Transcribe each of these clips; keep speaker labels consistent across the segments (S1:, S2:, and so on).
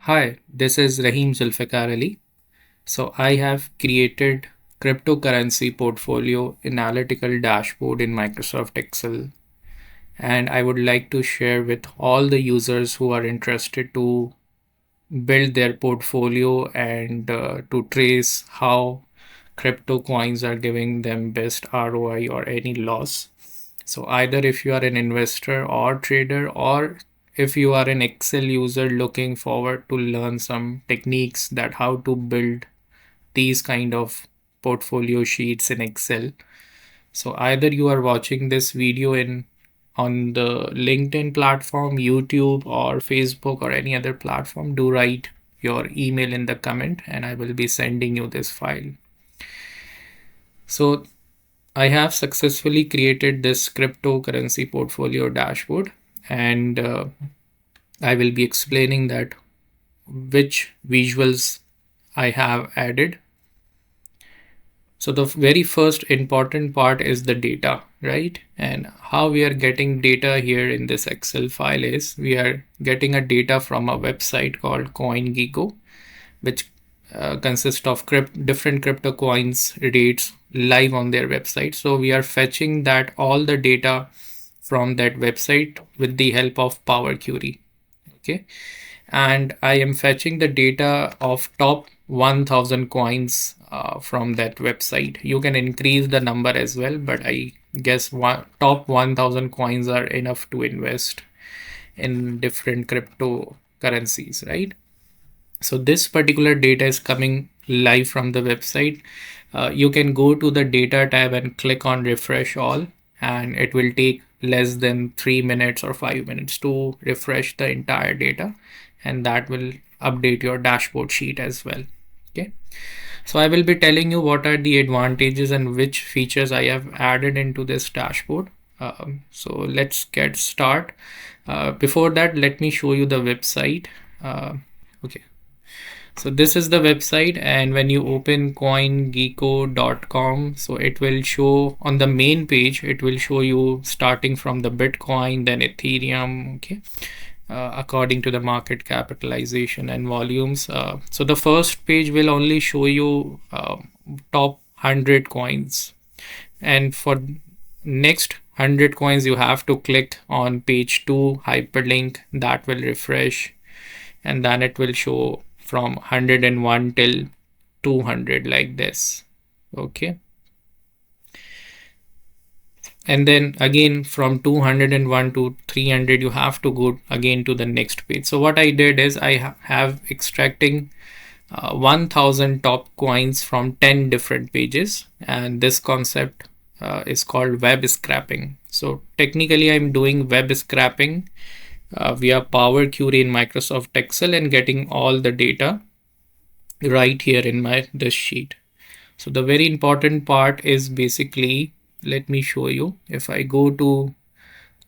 S1: Hi, this is Rahim Zulfikar Ali. So I have created cryptocurrency portfolio analytical dashboard in Microsoft Excel, and I would like to share with all the users who are interested to build their portfolio and to trace how crypto coins are giving them best ROI or any loss. So either if you are an investor or trader, or if you are an Excel user looking forward to learn some techniques that how to build these kind of portfolio sheets in Excel. So either you are watching this video in on the LinkedIn platform, YouTube, or Facebook, or any other platform, do write your email in the comment and I will be sending you this file. So I have successfully created this cryptocurrency portfolio dashboard, and I will be explaining that which visuals I have added. So the very first important part is the data, right? And how we are getting data here in this Excel file is we are getting a data from a website called CoinGecko, which consists of different crypto coins rates live on their website. So we are fetching that all the data from that website with the help of Power Query. Okay, and I am fetching the data of top 1000 coins from that website. You can increase the number as well, but I guess top 1000 coins are enough to invest in different cryptocurrencies, right? So this particular data is coming live from the website. You can go to the data tab and click on refresh all, and it will take less than 3 minutes or 5 minutes to refresh the entire data, and that will update your dashboard sheet as well. Okay. So I will be telling you what are the advantages and which features I have added into this dashboard. So let's get start. Before that, let me show you the website. Okay. So this is the website, and when you open coingecko.com, so it will show on the main page, it will show you starting from the Bitcoin, then Ethereum, okay, according to the market capitalization and volumes. So the first page will only show you top 100 coins, and for next 100 coins you have to click on page 2 hyperlink, that will refresh, and then it will show from 101 till 200 like this. Okay, and then again from 201 to 300 you have to go again to the next page. So what I did is I have extracting 1000 top coins from 10 different pages, and this concept is called web scraping. So technically I'm doing web scraping via Power Query in Microsoft Excel and getting all the data right here in my this sheet. So the very important part is basically, let me show you. If I go to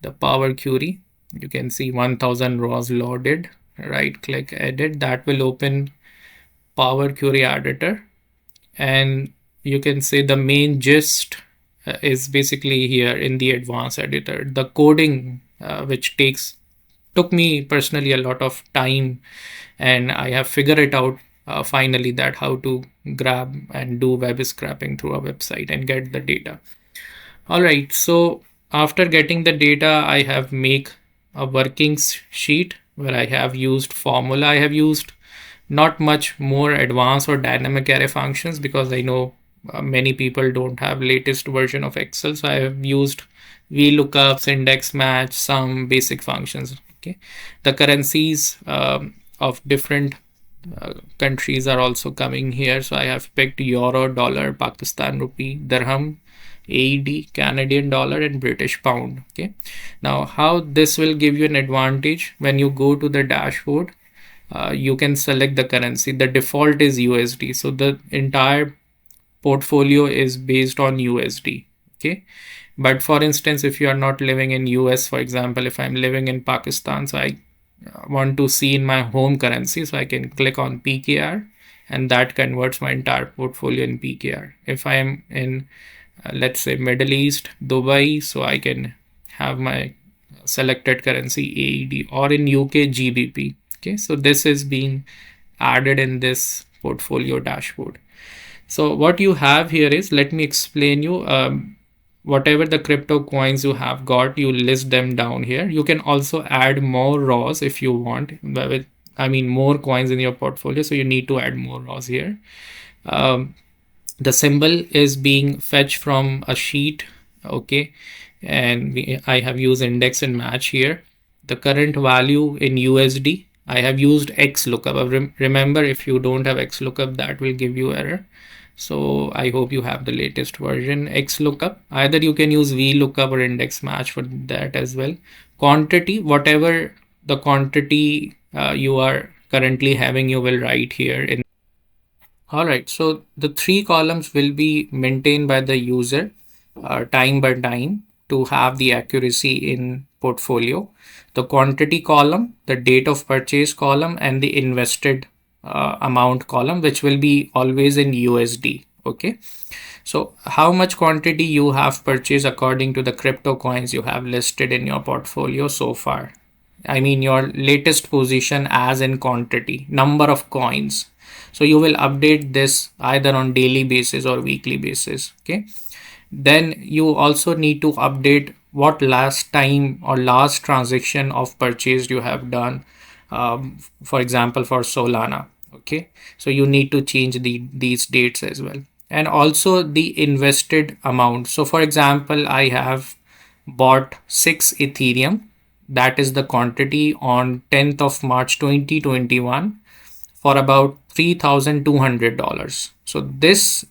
S1: the Power Query, you can see 1000 rows loaded. Right click edit, that will open Power Query editor, and you can say the main gist is basically here in the advanced editor. The coding which took me personally a lot of time, and I have figured it out finally that how to grab and do web scraping through a website and get the data. All right, so after getting the data, I have make a working sheet where I have used formula. I have used not much more advanced or dynamic array functions because I know many people don't have latest version of Excel. So I have used VLOOKUPs, index match, some basic functions. Okay, the currencies of different countries are also coming here. So I have picked euro, dollar, Pakistan rupee, dirham, AED, Canadian dollar, and British pound. Okay, now how this will give you an advantage when you go to the dashboard. You can select the currency. The default is USD, so the entire portfolio is based on USD. Okay, but for instance, if you are not living in US, for example, if I'm living in Pakistan, so I want to see in my home currency, so I can click on PKR, and that converts my entire portfolio in PKR. If I am in let's say Middle East, Dubai, so I can have my selected currency AED, or in UK GBP. Okay, so this is being added in this portfolio dashboard. So what you have here is, let me explain you, whatever the crypto coins you have got, you list them down here. You can also add more raws if you want, with, I mean, more coins in your portfolio. So you need to add more raws here. Um, the symbol is being fetched from a sheet. Okay, and I have used index and match here. The current value in USD, I have used X lookup. Remember, if you don't have X lookup, that will give you error. So I hope you have the latest version X lookup. Either you can use V lookup or index match for that as well. Quantity, whatever the quantity you are currently having, you will write here in. All right, so the three columns will be maintained by the user time by time to have the accuracy in portfolio. The quantity column, the date of purchase column, and the invested amount column, which will be always in USD. Okay, so how much quantity you have purchased according to the crypto coins you have listed in your portfolio so far. I mean your latest position as in quantity, number of coins. So you will update this either on daily basis or weekly basis. Okay. Then you also need to update what last time or last transaction of purchase you have done. For example, for Solana. Okay. So you need to change these dates as well. And also the invested amount. So for example, I have bought 6 Ethereum, that is the quantity, on 10th of March 2021 for about $3,200. So this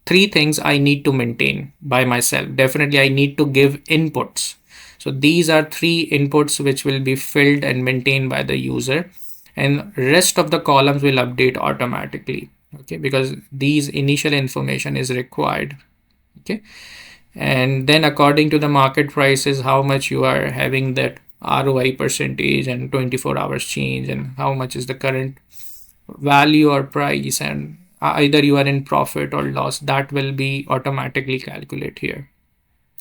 S1: three things I need to maintain by myself. Definitely I need to give inputs. So these are three inputs which will be filled and maintained by the user, and rest of the columns will update automatically. Okay, because these initial information is required. Okay, and then according to the market prices, how much you are having that ROI percentage and 24 hours change, and how much is the current value or price, and either you are in profit or loss, that will be automatically calculated here.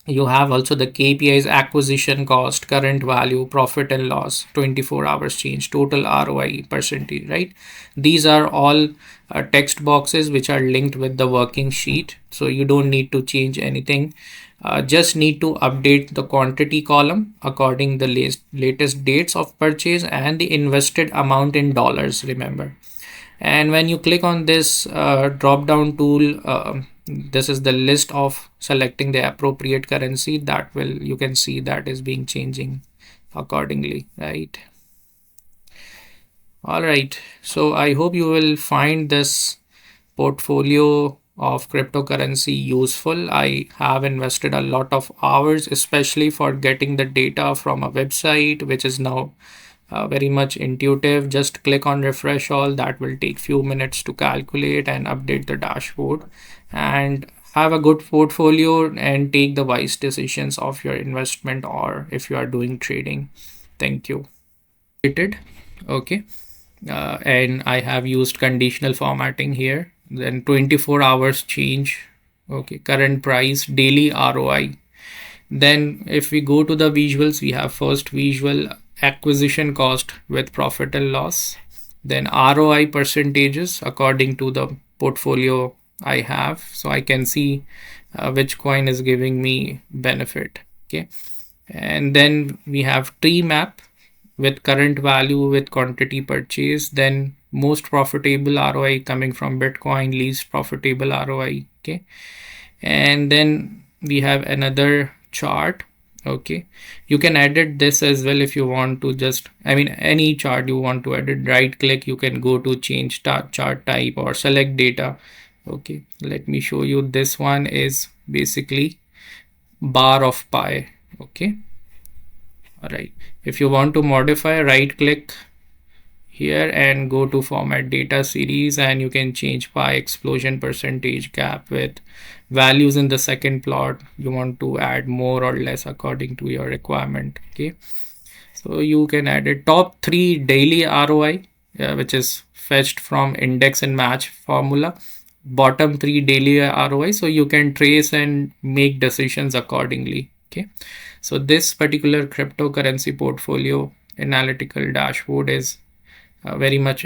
S1: You have also the KPIs: acquisition cost, current value, profit and loss, 24 hours change, total ROI percentage, right? These are all text boxes which are linked with the working sheet. So you don't need to change anything. Just need to update the quantity column according the latest dates of purchase and the invested amount in dollars, remember. And when you click on this drop down tool, this is the list of selecting the appropriate currency. That will, you can see that is being changing accordingly, right? All right, so I hope you will find this portfolio of cryptocurrency useful. I have invested a lot of hours, especially for getting the data from a website which is now very much intuitive. Just click on refresh all. That will take few minutes to calculate and update the dashboard, and have a good portfolio and take the wise decisions of your investment, or if you are doing trading. Thank you. Okay, and I have used conditional formatting here. Then 24 hours change. Okay, current price, daily ROI. Then if we go to the visuals, we have first visual, acquisition cost with profit and loss. Then ROI percentages according to the portfolio I have. So I can see which coin is giving me benefit. Okay. And then we have tree map with current value with quantity purchase. Then most profitable ROI coming from Bitcoin, least profitable ROI. Okay. And then we have another chart. Okay, you can edit this as well if you want to. Just, I mean, any chart you want to edit, right click, you can go to change chart type or select data. Okay, let me show you. This one is basically bar of pi. Okay, all right, if you want to modify, right click here and go to format data series, and you can change pi explosion percentage gap with values in the second plot. You want to add more or less according to your requirement. Okay, so you can add a top 3 daily ROI, which is fetched from index and match formula, bottom 3 daily ROI, so you can trace and make decisions accordingly. Okay, so this particular cryptocurrency portfolio analytical dashboard is very much